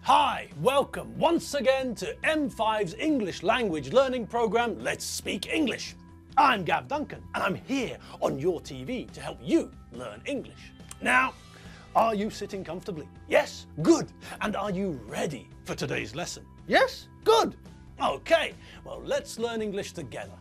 Hi, welcome once again to M5's English language learning program, Let's Speak English. I'm Gav Duncan and I'm here on your TV to help you learn English. Now, are you sitting comfortably? Yes? Good. And are you ready for today's lesson? Yes? Good. Okay, well let's learn English together.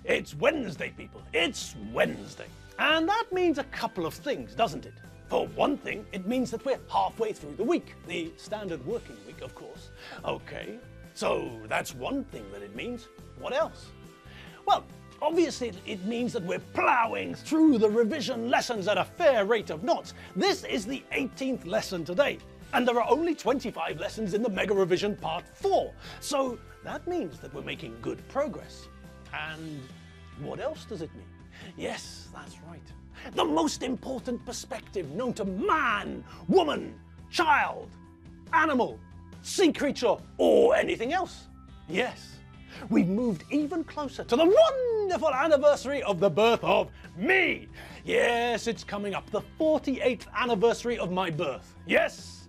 It's Wednesday, people. It's Wednesday. And that means a couple of things, doesn't it? For one thing, it means that we're halfway through the week, the standard working week, of course. Okay, so that's one thing that it means. What else? Well, obviously it means that we're ploughing through the revision lessons at a fair rate of knots. This is the 18th lesson today, and there are only 25 lessons in the Mega Revision Part 4. So that means that we're making good progress. And what else does it mean? Yes, that's right. The most important perspective known to man, woman, child, animal, sea creature, or anything else. Yes, we've moved even closer to the wonderful anniversary of the birth of me. Yes, it's coming up, the 48th anniversary of my birth. Yes,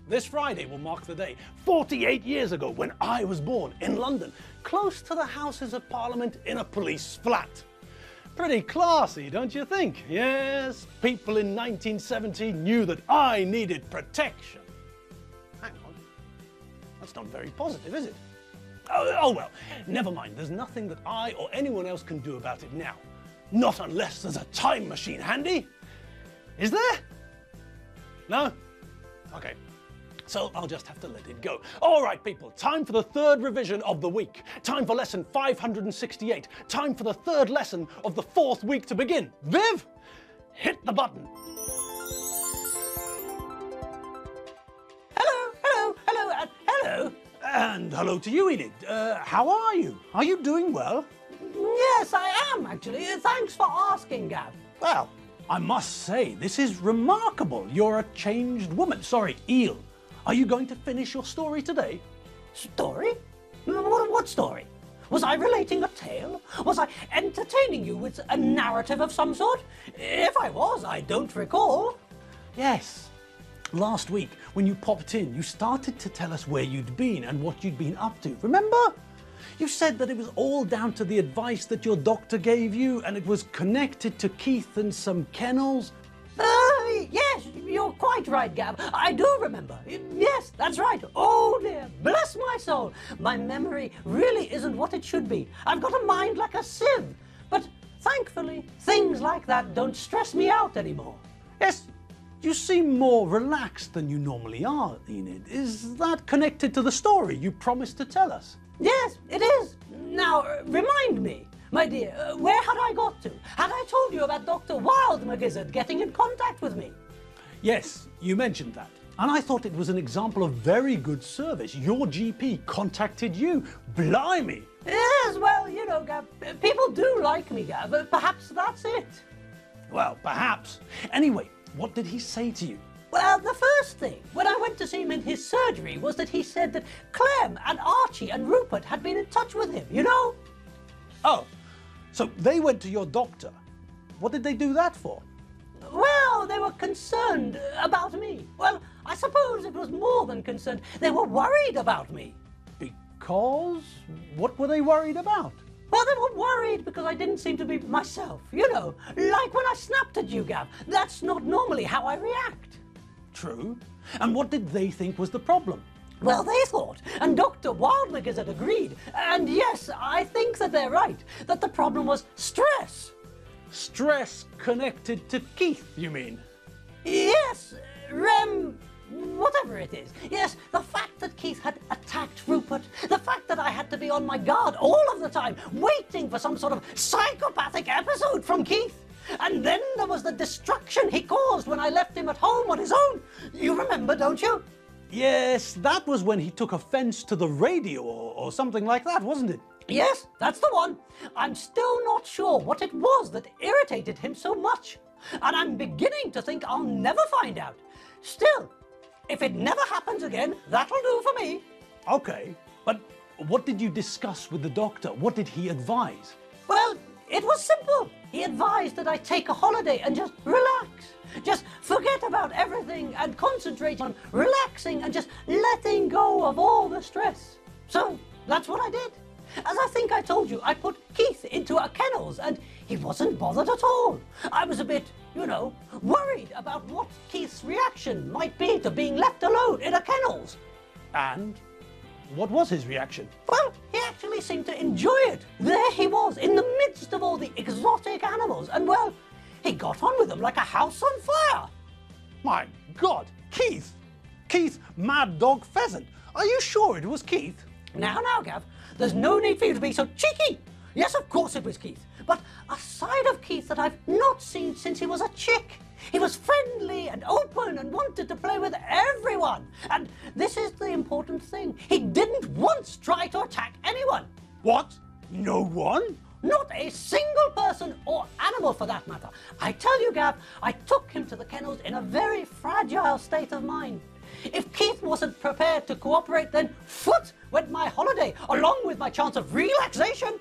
this Friday will mark the day 48 years ago when I was born in London, close to the Houses of Parliament in a police flat. Pretty classy, don't you think? Yes, people in 1970 knew that I needed protection. Hang on, that's not very positive, is it? Oh well, never mind. There's nothing that I or anyone else can do about it now. Not unless there's a time machine handy. Is there? No? Okay. So I'll just have to let it go. All right, people, time for the third revision of the week. Time for lesson 568. Time for the third lesson of the fourth week to begin. Viv, hit the button. Hello. And hello to you, Enid. How are you? Are you doing well? Yes, I am, actually. Thanks for asking, Gav. Well, I must say, this is remarkable. You're a changed woman. Sorry, eel. Are you going to finish your story today? Story? What story? Was I relating a tale? Was I entertaining you with a narrative of some sort? If I was, I don't recall. Yes. Last week, when you popped in, you started to tell us where you'd been and what you'd been up to. Remember? You said that it was all down to the advice that your doctor gave you and it was connected to Keith and some kennels. Yes, you're quite right, Gav. I do remember. Yes, that's right. Oh dear, bless my soul. My memory really isn't what it should be. I've got a mind like a sieve. But thankfully, things like that don't stress me out anymore. Yes, you seem more relaxed than you normally are, Enid. Is that connected to the story you promised to tell us? Yes, it is. Now, remind me. My dear, where had I got to? Had I told you about Dr. Wildmagizzard getting in contact with me? Yes, you mentioned that. And I thought it was an example of very good service. Your GP contacted you. Blimey! Yes, well, you know, Gav, people do like me, Gav. Perhaps that's it. Well, perhaps. Anyway, what did he say to you? Well, the first thing, when I went to see him in his surgery, was that he said that Clem and Archie and Rupert had been in touch with him, you know? Oh. So they went to your doctor. What did they do that for? Well, they were concerned about me. Well, I suppose it was more than concerned. They were worried about me. Because? What were they worried about? Well, they were worried because I didn't seem to be myself. You know, like when I snapped at you, Gav. That's not normally how I react. True. And what did they think was the problem? Well, they thought, and Dr. Wildmagizzard agreed, and yes, I think that they're right, that the problem was stress. Stress connected to Keith, you mean? Yes, whatever it is. Yes, the fact that Keith had attacked Rupert, the fact that I had to be on my guard all of the time, waiting for some sort of psychopathic episode from Keith. And then there was the destruction he caused when I left him at home on his own. You remember, don't you? Yes, that was when he took offense to the radio or something like that, wasn't it? Yes, that's the one. I'm still not sure what it was that irritated him so much. And I'm beginning to think I'll never find out. Still, if it never happens again, that'll do for me. Okay, but what did you discuss with the doctor? What did he advise? Well, it was simple. He advised that I take a holiday and just relax. Just forget about everything and concentrate on relaxing and just letting go of all the stress. So that's what I did. As I think I told you, I put Keith into a kennels and he wasn't bothered at all. I was a bit, worried about what Keith's reaction might be to being left alone in a kennels. And what was his reaction? Well, he actually seemed to enjoy it. There he was, in the midst of all the exotic animals, and well, he got on with them like a house on fire. My God, Keith! Keith, Mad Dog Pheasant. Are you sure it was Keith? Now, Gav, there's no need for you to be so cheeky. Yes, of course it was Keith, but a side of Keith that I've not seen since he was a chick. He was friendly and open and wanted to play with everyone. And this is the important thing. He didn't once try to attack anyone. What? No one? Not a single person or animal for that matter. I tell you, Gav, I took him to the kennels in a very fragile state of mind. If Keith wasn't prepared to cooperate, then foot went my holiday, along with my chance of relaxation.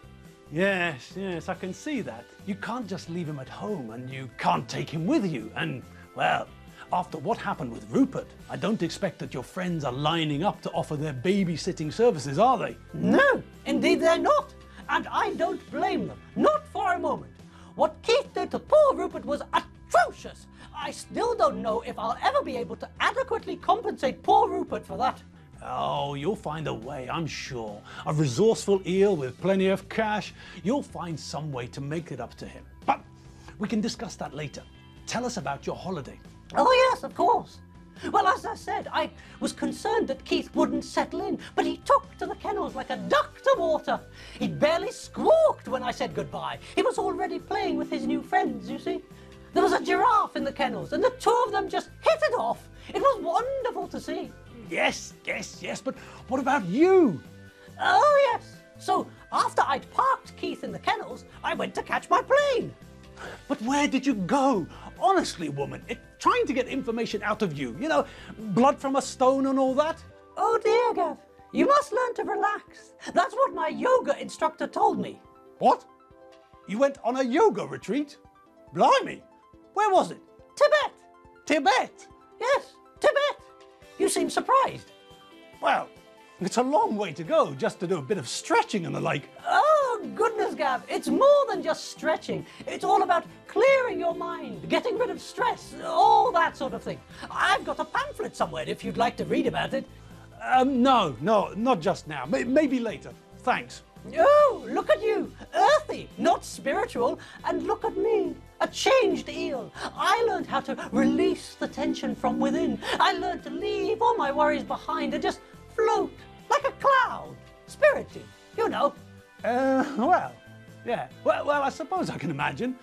Yes, I can see that. You can't just leave him at home and you can't take him with you. And, well, after what happened with Rupert, I don't expect that your friends are lining up to offer their babysitting services, are they? No, indeed they're not. And I don't blame them, not for a moment. What Keith did to poor Rupert was atrocious. I still don't know if I'll ever be able to adequately compensate poor Rupert for that. Oh, you'll find a way, I'm sure. A resourceful eel with plenty of cash. You'll find some way to make it up to him. But we can discuss that later. Tell us about your holiday. Oh yes, of course. Well, as I said, I was concerned that Keith wouldn't settle in, but he took to the kennels like a duck to water. He barely squawked when I said goodbye. He was already playing with his new friends, you see. There was a giraffe in the kennels, and the two of them just hit it off. It was wonderful to see. Yes, but what about you? Oh, yes. So, after I'd parked Keith in the kennels, I went to catch my plane. But where did you go? Honestly, woman, trying to get information out of you. Blood from a stone and all that. Oh, dear, Gav. You must learn to relax. That's what my yoga instructor told me. What? You went on a yoga retreat? Blimey. Where was it? Tibet. Tibet? Yes, Tibet. You seem surprised. Well, it's a long way to go just to do a bit of stretching and the like. Oh, goodness, Gav. It's more than just stretching. It's all about clearing your mind, getting rid of stress, all that sort of thing. I've got a pamphlet somewhere if you'd like to read about it. No, not just now. Maybe later. Thanks. Oh, look at you. Earthy, not spiritual. And look at me, a changed eel. I learned how to release the tension from within. I learned to leave all my worries behind and just float like a cloud. Spiritually, Well, yeah. Well, I suppose I can imagine.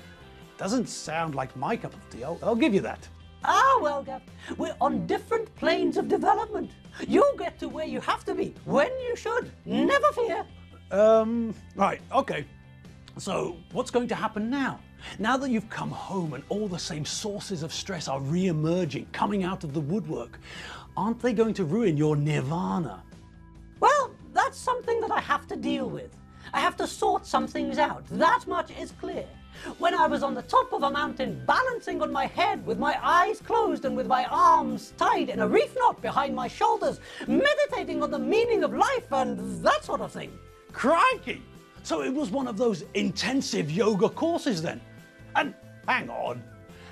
Doesn't sound like my cup of tea. I'll give you that. Ah, well, Gav, we're on different planes of development. You'll get to where you have to be, when you should. Never fear. Right, okay. So, what's going to happen now? Now that you've come home and all the same sources of stress are re-emerging, coming out of the woodwork, aren't they going to ruin your nirvana? Well, that's something that I have to deal with. I have to sort some things out. That much is clear. When I was on the top of a mountain, balancing on my head with my eyes closed and with my arms tied in a reef knot behind my shoulders, meditating on the meaning of life and that sort of thing. Crikey! So it was one of those intensive yoga courses then? And hang on,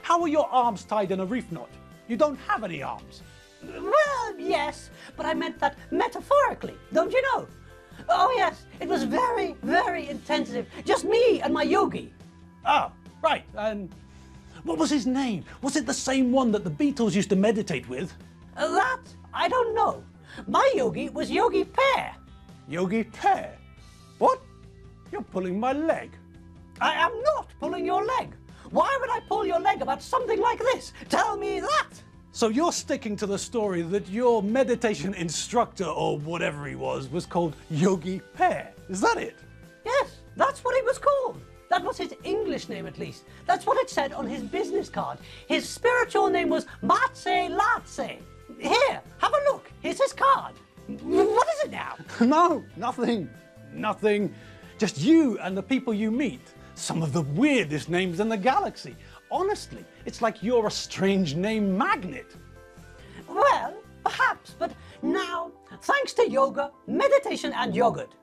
how are your arms tied in a reef knot? You don't have any arms. Well, yes, but I meant that metaphorically, don't you know? Oh yes, it was very, very intensive. Just me and my yogi. Ah, right, and what was his name? Was it the same one that the Beatles used to meditate with? That, I don't know. My yogi was Yogi Pear. Yogi Pear? What? You're pulling my leg. I am not pulling your leg. Why would I pull your leg about something like this? Tell me that. So you're sticking to the story that your meditation instructor, or whatever he was called Yogi Pear. Is that it? Yes, that's what he was called. That was his English name, at least. That's what it said on his business card. His spiritual name was Matse Latse. Here, have a look. Here's his card. What is it now? No, nothing. Nothing. Just you and the people you meet. Some of the weirdest names in the galaxy. Honestly, it's like you're a strange name magnet. Well, perhaps, but now, thanks to yoga, meditation and yogurt.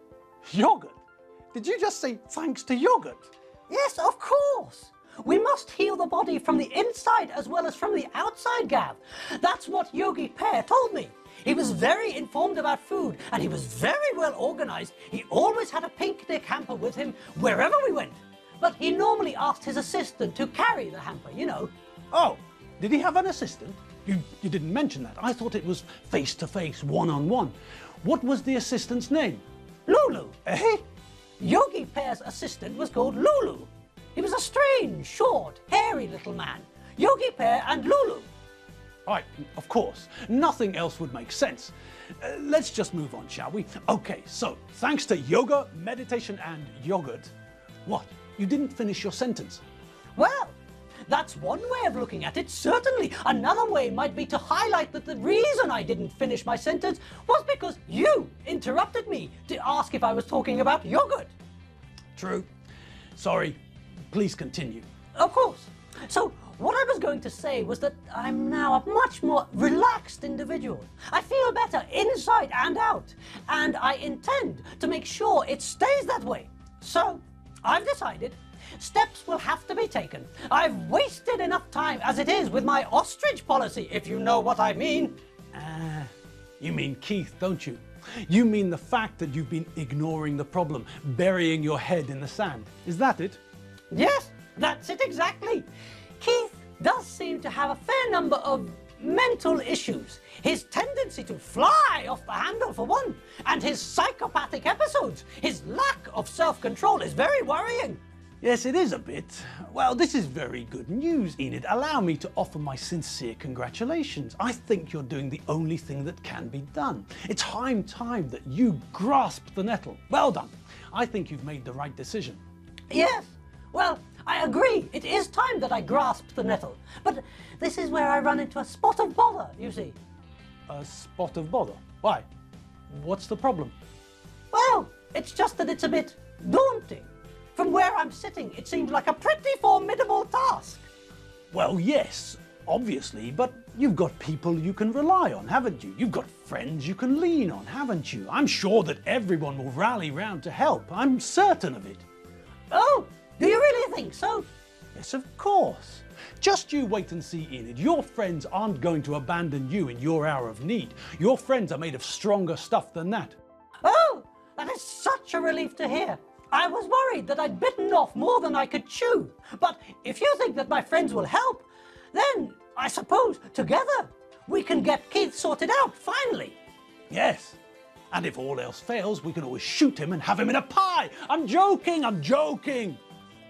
Yogurt? Did you just say thanks to yogurt? Yes, of course. We must heal the body from the inside as well as from the outside, Gav. That's what Yogi Pear told me. He was very informed about food and he was very well organized. He always had a picnic hamper with him wherever we went. But he normally asked his assistant to carry the hamper, you know. Oh, did he have an assistant? You didn't mention that. I thought it was face-to-face, one-on-one. What was the assistant's name? Lulu. Eh? Yogi Pear's assistant was called Lulu. He was a strange, short, hairy little man. Yogi Pear and Lulu. Right, of course. Nothing else would make sense. Let's just move on, shall we? Okay, so thanks to yoga, meditation and yogurt. What? You didn't finish your sentence. Well, that's one way of looking at it, certainly. Another way might be to highlight that the reason I didn't finish my sentence was because you interrupted me to ask if I was talking about yogurt. True. Sorry. Please continue. Of course. So, what I was going to say was that I'm now a much more relaxed individual. I feel better inside and out, and I intend to make sure it stays that way. So, I've decided steps will have to be taken. I've wasted enough time as it is with my ostrich policy, if you know what I mean. You mean Keith, don't you? You mean the fact that you've been ignoring the problem, burying your head in the sand. Is that it? Yes, that's it exactly. Keith does seem to have a fair number of mental issues. His tendency to fly off the handle for one, and his psychopathic episodes. His lack of self-control is very worrying. Yes, it is a bit. Well, this is very good news, Enid. Allow me to offer my sincere congratulations. I think you're doing the only thing that can be done. It's high time that you grasp the nettle. Well done. I think you've made the right decision. Yes. Well, I agree. It is time that I grasped the nettle. But this is where I run into a spot of bother, you see. A spot of bother? Why? What's the problem? Well, it's just that it's a bit daunting. From where I'm sitting, it seems like a pretty formidable task. Well, yes, obviously, but you've got people you can rely on, haven't you? You've got friends you can lean on, haven't you? I'm sure that everyone will rally round to help. I'm certain of it. Oh, do you really think so? Yes, of course. Just you wait and see, Enid. Your friends aren't going to abandon you in your hour of need. Your friends are made of stronger stuff than that. Oh, that is such a relief to hear. I was worried that I'd bitten off more than I could chew. But if you think that my friends will help, then I suppose together we can get Keith sorted out, finally. Yes. And if all else fails, we can always shoot him and have him in a pie. I'm joking.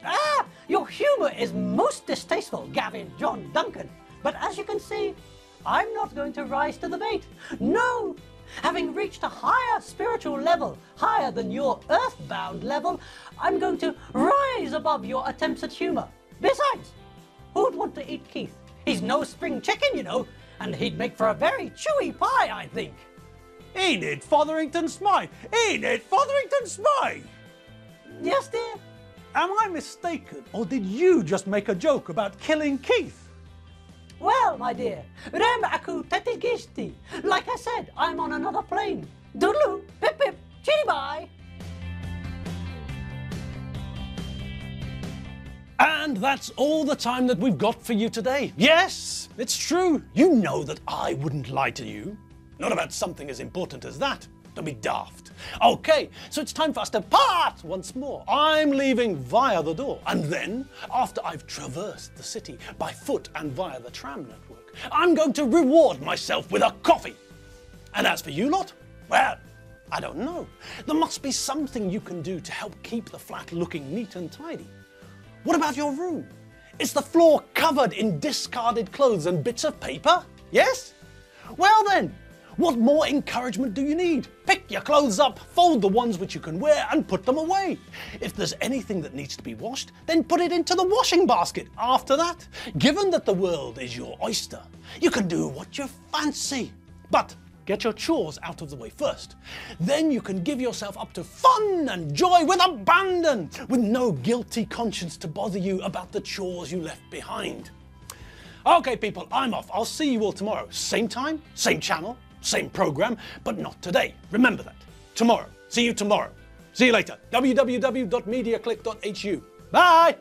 Ah, your humour is most distasteful, Gavin John Duncan. But as you can see, I'm not going to rise to the bait. No! Having reached a higher spiritual level, higher than your earthbound level, I'm going to rise above your attempts at humour. Besides, who'd want to eat Keith? He's no spring chicken, you know, and he'd make for a very chewy pie, I think. Enid Fotherington Smythe! Enid Fotherington Smythe! Yes, dear? Am I mistaken, or did you just make a joke about killing Keith? Well, my dear, rem aku tetigisti. Like I said, I'm on another plane. Doodaloo, pip pip, chitty bye. And that's all the time that we've got for you today. Yes, it's true. You know that I wouldn't lie to you. Not about something as important as that. Don't be daft. Okay, so it's time for us to part once more. I'm leaving via the door. And then, after I've traversed the city by foot and via the tram network, I'm going to reward myself with a coffee. And as for you lot, well, I don't know. There must be something you can do to help keep the flat looking neat and tidy. What about your room? Is the floor covered in discarded clothes and bits of paper? Yes? Well then, what more encouragement do you need? Pick your clothes up, fold the ones which you can wear and put them away. If there's anything that needs to be washed, then put it into the washing basket. After that, given that the world is your oyster, you can do what you fancy. But Get your chores out of the way first. Then you can give yourself up to fun and joy with abandon, with no guilty conscience to bother you about the chores you left behind. Okay, people, I'm off. I'll see you all tomorrow. Same time, same channel, same program, but not today. Remember that. Tomorrow. See you tomorrow. See you later. www.mediaclick.hu. Bye!